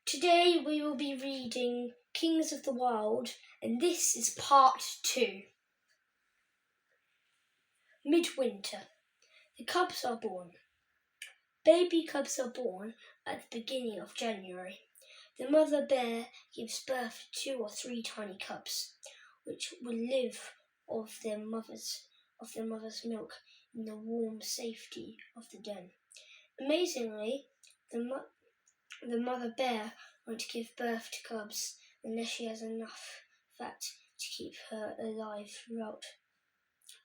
Today we will be reading Kings of the Wild, and this is part 2. Midwinter. The cubs are born. Baby cubs are born at the beginning of January. The mother bear gives birth to 2 or 3 tiny cubs, which will live of their mother's milk in the warm safety of the den. Amazingly, the mother bear won't give birth to cubs unless she has enough fat to keep her alive throughout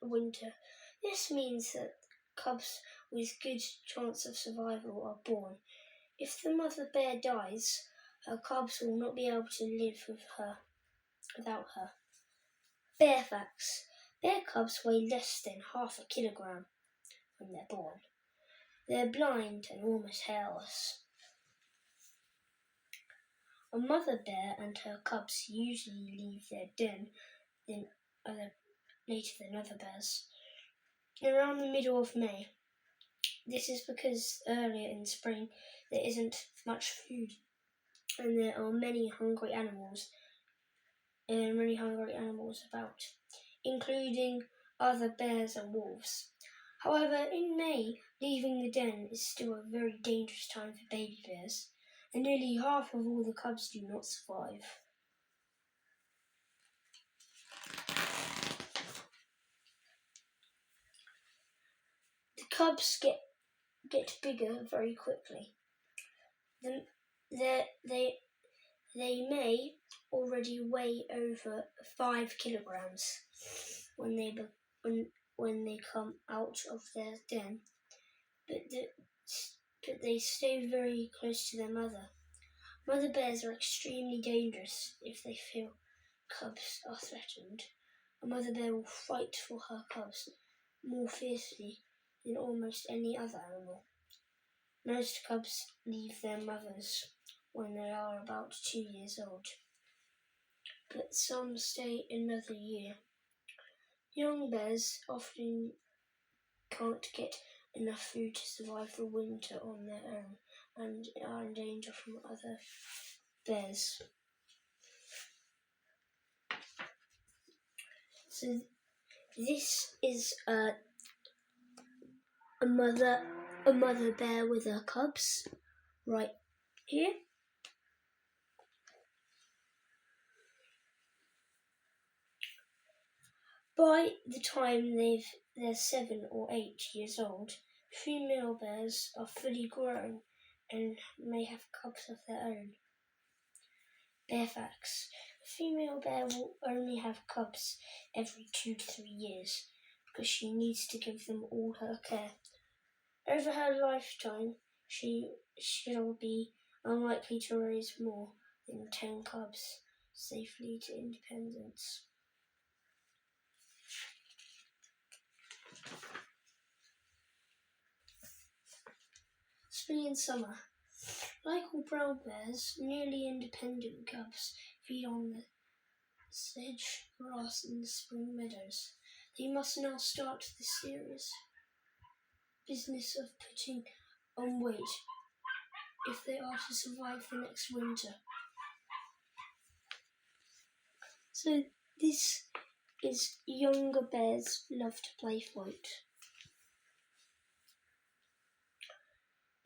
the winter. This means that cubs with good chance of survival are born. If the mother bear dies, her cubs will not be able to live without her. Bear facts. Bear cubs weigh less than half a kilogram when they're born. They're blind and almost hairless. A mother bear and her cubs usually leave their den later than other bears, around the middle of May. This is because earlier in spring there isn't much food and there are many hungry animals about, including other bears and wolves. However, in May, leaving the den is still a very dangerous time for baby bears, and nearly half of all the cubs do not survive. The cubs get bigger very quickly. They may already weigh over 5 kilograms when they come out of their den, but they stay very close to their mother. Mother bears are extremely dangerous if they feel cubs are threatened. A mother bear will fight for her cubs more fiercely than almost any other animal. Most cubs leave their mothers when they are about 2 years old, but some stay another year. Young bears often can't get enough food to survive the winter on their own and are in danger from other bears. So this is a mother bear with her cubs right here. By the time they're 7 or 8 years old, female bears are fully grown and may have cubs of their own. Bear facts. A female bear will only have cubs every 2 to 3 years because she needs to give them all her care. Over her lifetime, she'll be unlikely to raise more than 10 cubs safely to independence. Spring and summer. Like all brown bears, nearly independent cubs feed on the sedge grass in the spring meadows. They must now start the serious business of putting on weight if they are to survive the next winter. So this is younger bears love to play fight.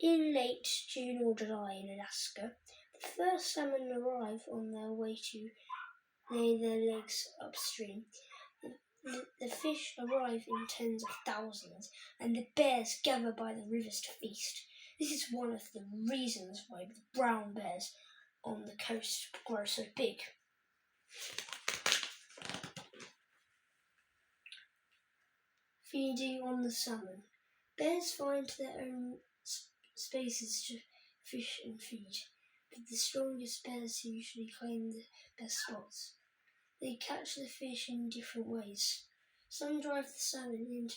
In late June or July in Alaska, the first salmon arrive on their way to lay their legs upstream. The fish arrive in tens of thousands, and the bears gather by the rivers to feast. This is one of the reasons why the brown bears on the coast grow so big. Feeding on the salmon. Bears find their own spaces to fish and feed, but the strongest bears usually claim the best spots. They catch the fish in different ways. Some drive the salmon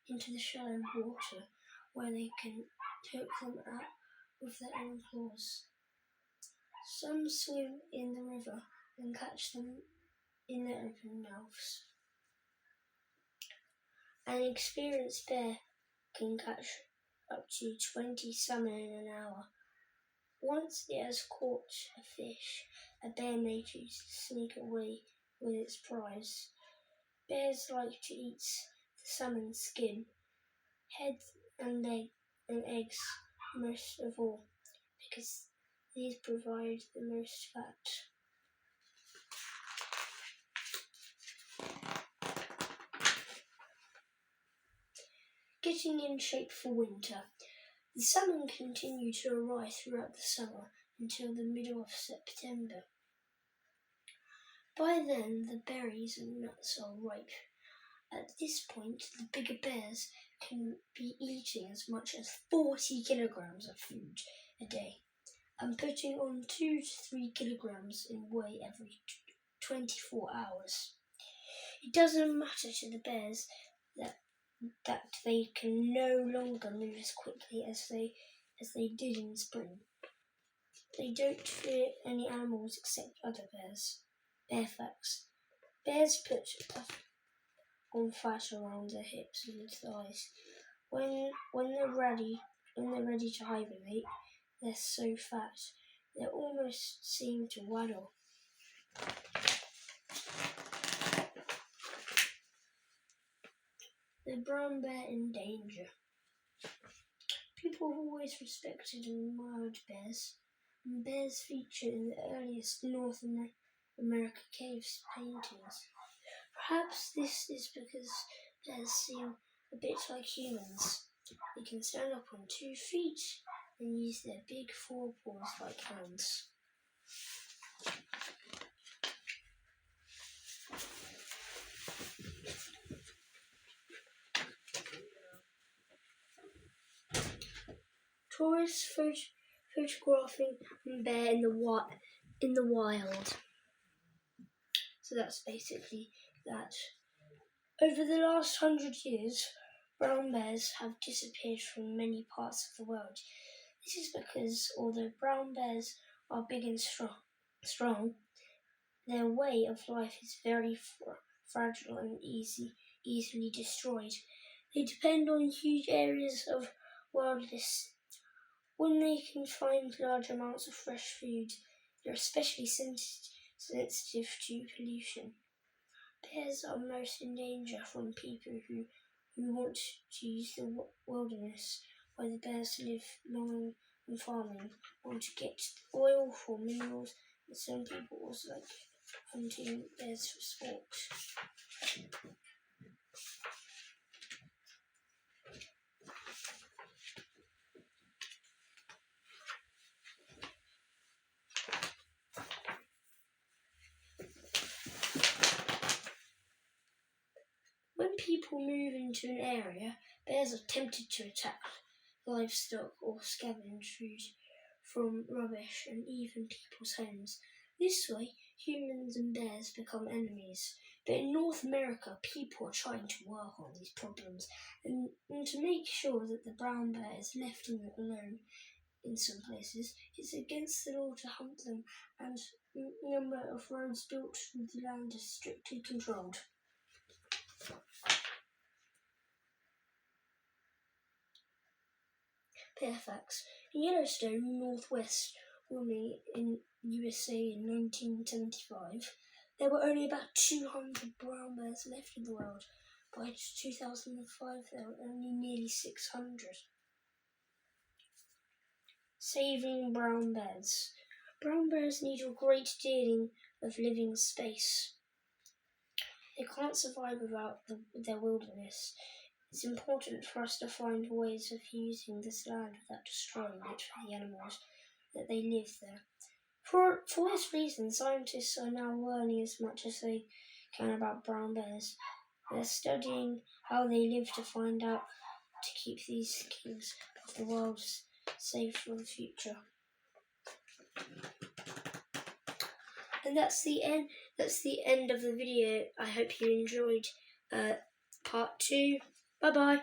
into the shallow water where they can hook them out with their own claws. Some swim in the river and catch them in their open mouths. An experienced bear can catch up to 20 salmon in an hour. Once it has caught a fish, a bear may choose to sneak away with its prize. Bears like to eat the salmon's skin, head and eggs most of all, because these provide the most fat. Getting in shape for winter. The salmon continue to arise throughout the summer until the middle of September. By then, the berries and nuts are ripe. At this point, the bigger bears can be eating as much as 40 kilograms of food a day and putting on 2 to 3 kilograms in weight every 24 hours. It doesn't matter to the bears that they can no longer move as quickly as they did in spring. They don't fear any animals except other bears. Bear facts. Bears put on fat around their hips and thighs. When they're ready to hibernate, they're so fat they almost seem to waddle. The brown bear in danger. People have always respected and admired bears, and bears feature in the earliest North America caves paintings. Perhaps this is because bears seem a bit like humans. They can stand up on 2 feet and use their big forepaws like hands. Tourists photographing a bear in the wild. So that's basically that. Over the last 100 years, brown bears have disappeared from many parts of the world. This is because although brown bears are big and strong, their way of life is very fragile and easily destroyed. They depend on huge areas of wilderness. When they can find large amounts of fresh food, they're especially sensitive to pollution. Bears are most in danger from people who want to use the wilderness where the bears live long and farming, want to get oil for minerals, and some people also like hunting bears for sport. When people move into an area, bears are tempted to attack livestock or scavenge food from rubbish and even people's homes. This way, humans and bears become enemies. But in North America, people are trying to work on these problems and to make sure that the brown bear is left alone in some places. It's against the law to hunt them, and the number of roads built through the land is strictly controlled. Bear facts. In Yellowstone, Northwest Wyoming in USA in 1975, there were only about 200 brown bears left in the world. By 2005, there were only nearly 600. Saving brown bears. Brown bears need a great deal of living space. They can't survive without their wilderness. It's important for us to find ways of using this land without destroying it for the animals that they live there. For this reason, scientists are now learning as much as they can about brown bears. They're studying how they live to find out to keep these kings of the world safe for the future. And that's the end of the video. I hope you enjoyed part 2. Bye bye.